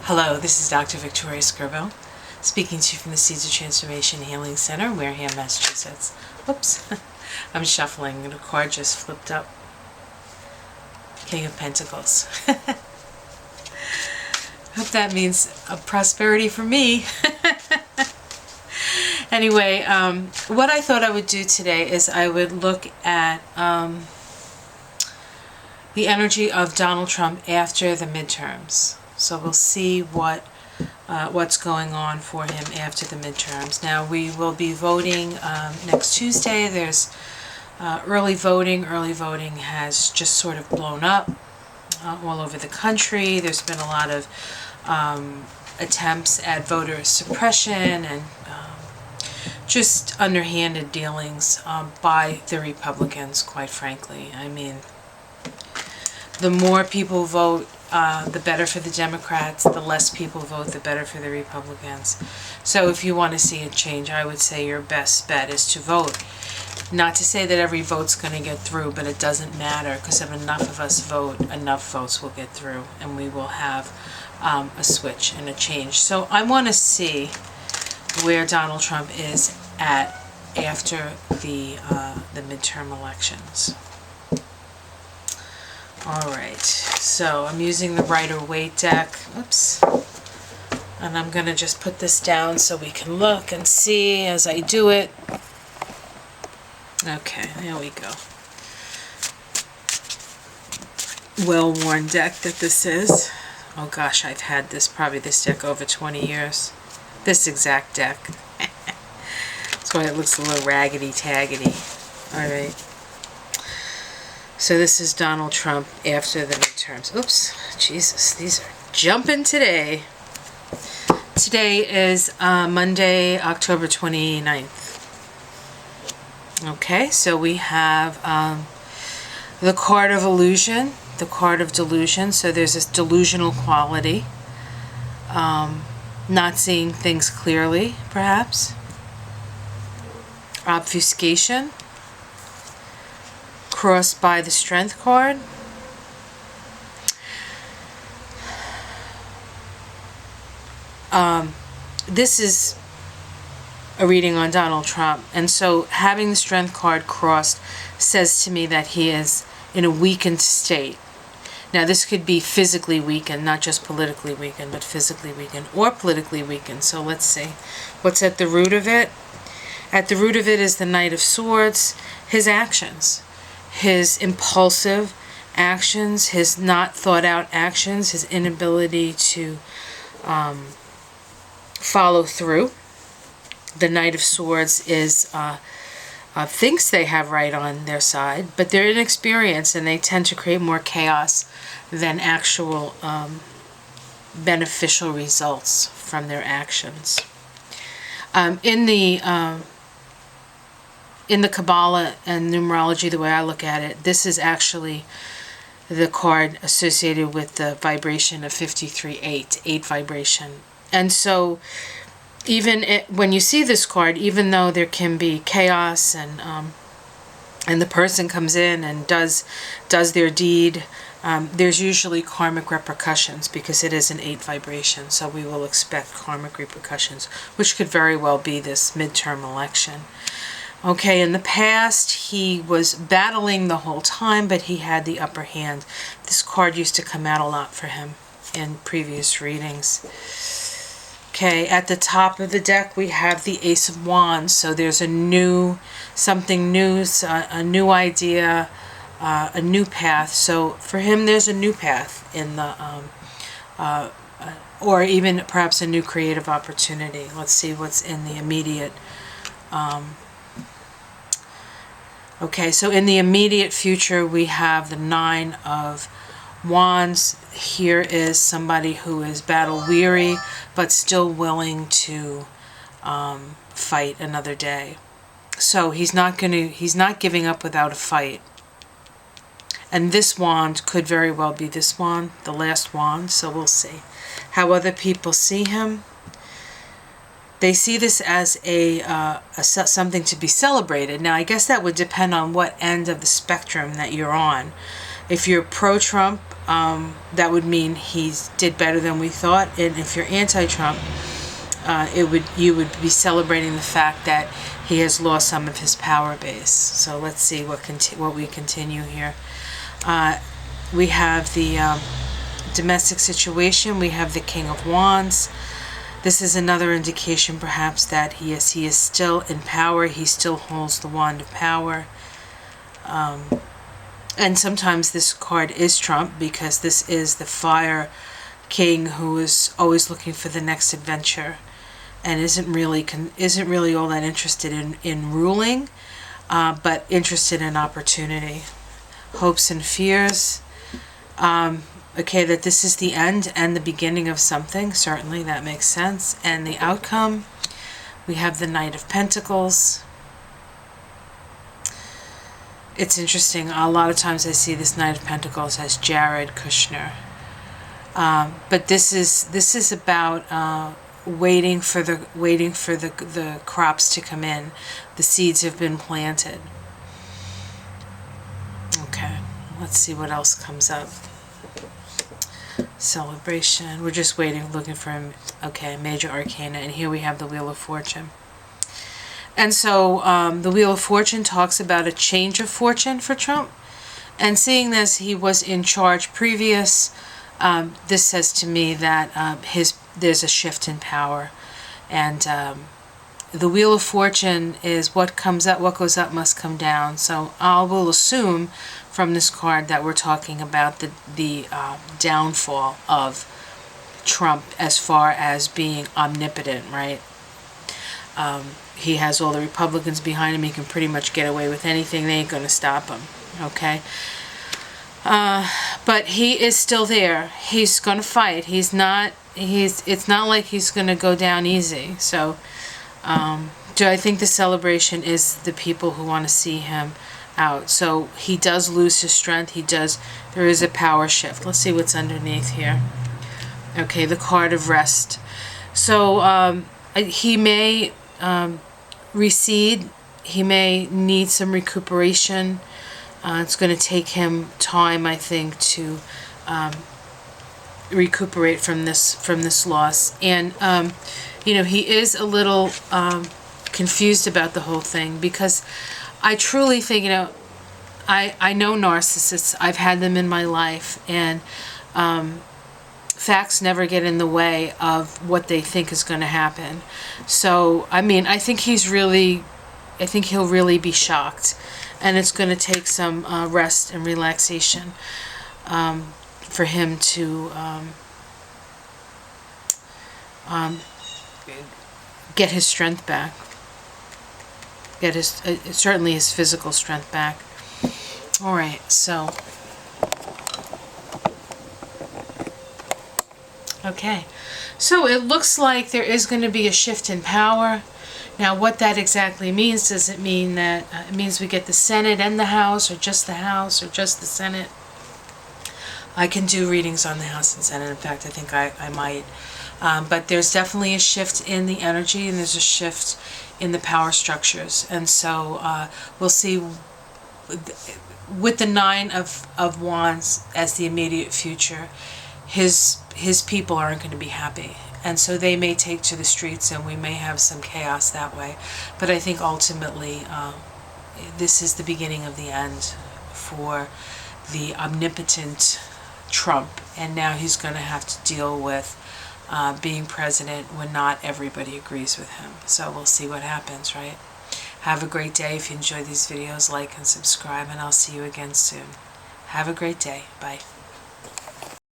Hello, this is Dr. Victoria Skirbo, speaking to you from the Seeds of Transformation Healing Center, Wareham, Massachusetts. Oops, I'm shuffling and a card just flipped up. King of Pentacles. Hope that means prosperity for me. Anyway, what I thought I would do today is I would look at the energy of Donald Trump after the midterms. So we'll see what's going on for him after the midterms. Now we will be voting next Tuesday. There's early voting. Early voting has just sort of blown up all over the country. There's been a lot of attempts at voter suppression and just underhanded dealings by the Republicans, quite frankly. I mean, the more people vote, the better for the Democrats. The less people vote, the better for the Republicans. So if you want to see a change, I would say your best bet is to vote. Not to say that every vote's going to get through, but it doesn't matter, because if enough of us vote, enough votes will get through, and we will have a switch and a change. So I want to see where Donald Trump is at after the midterm elections. Alright, so I'm using the Rider-Waite deck. Oops. And I'm going to just put this down so we can look and see as I do it. Okay, there we go. Well-worn deck that this is. Oh gosh, I've had this deck over 20 years. This exact deck. That's why it looks a little raggedy-taggedy. Alright. So this is Donald Trump after the midterms. Oops, Jesus, these are jumping today. Today is Monday, October 29th. Okay, so we have the card of illusion, the card of delusion. So there's this delusional quality. Not seeing things clearly, perhaps. Obfuscation. Crossed by the Strength card. This is a reading on Donald Trump, and so having the Strength card crossed says to me that he is in a weakened state. Now this could be physically weakened, not just politically weakened, but physically weakened or politically weakened. So let's see what's at the root of it. At the root of it is the Knight of Swords, his actions. His impulsive actions, his not thought out actions, his inability to follow through. The Knight of Swords is thinks they have right on their side, but they're inexperienced and they tend to create more chaos than actual beneficial results from their actions. In the Kabbalah and numerology, the way I look at it, this is actually the card associated with the vibration of 53-8, 8 vibration. And so even when you see this card, even though there can be chaos and the person comes in and does their deed, there's usually karmic repercussions because it is an 8 vibration. So we will expect karmic repercussions, which could very well be this midterm election. Okay, in the past, he was battling the whole time, but he had the upper hand. This card used to come out a lot for him in previous readings. Okay, at the top of the deck, we have the Ace of Wands. So there's something new, a new idea, a new path. So for him, there's a new path in the, or even perhaps a new creative opportunity. Let's see what's in the immediate. Okay, so in the immediate future, we have the Nine of Wands. Here is somebody who is battle weary, but still willing to fight another day. So he's not giving up without a fight. And this wand could very well be this wand, the last wand. So we'll see how other people see him. They see this as something to be celebrated. Now, I guess that would depend on what end of the spectrum that you're on. If you're pro-Trump, that would mean he did better than we thought, and if you're anti-Trump, you would be celebrating the fact that he has lost some of his power base. So let's see what we continue here. We have the domestic situation. We have the King of Wands. This is another indication, perhaps, that he is still in power. He still holds the wand of power. And sometimes this card is Trump, because this is the fire king who is always looking for the next adventure, and isn't really all that interested in ruling, but interested in opportunity. Hopes and fears. Okay, that this is the end and the beginning of something. Certainly, that makes sense. And the outcome, we have the Knight of Pentacles. It's interesting. A lot of times I see this Knight of Pentacles as Jared Kushner. But this is about waiting for the crops to come in. The seeds have been planted. Okay, let's see what else comes up. Celebration. We're just waiting, looking for him. Okay, major arcana, and here we have the Wheel of Fortune. And so the Wheel of Fortune talks about a change of fortune for Trump. And seeing this, he was in charge previous. This says to me that there's a shift in power, and the Wheel of Fortune is what comes up, what goes up must come down. So I will assume from this card that we're talking about the downfall of Trump as far as being omnipotent, right? He has all the Republicans behind him. He can pretty much get away with anything. They ain't going to stop him, okay? But he is still there. He's going to fight. It's not like he's going to go down easy. So do I think the celebration is the people who want to see him out? So he does lose his strength. There is a power shift. Let's see what's underneath here. Okay, the card of rest. So he may recede. He may need some recuperation. It's going to take him time, I think, to recuperate from this loss. And he is a little confused about the whole thing, because I truly think, I know narcissists. I've had them in my life, and facts never get in the way of what they think is going to happen. So, I think he'll really be shocked, and it's going to take some rest and relaxation for him to get his strength back, get certainly his physical strength back. All right, so okay, so it looks like there is going to be a shift in power. Now, what that exactly means, does it mean that it means we get the Senate and the House, or just the House, or just the Senate? I can do readings on the House and Senate. In fact, I think I might. But there's definitely a shift in the energy, and there's a shift in the power structures. And so we'll see with the Nine of Wands as the immediate future, his people aren't going to be happy. And so they may take to the streets, and we may have some chaos that way. But I think ultimately this is the beginning of the end for the omnipotent Trump. And now he's going to have to deal with being president when not everybody agrees with him. So we'll see what happens, right? Have a great day. If you enjoy these videos, like and subscribe, and I'll see you again soon. Have a great day. Bye.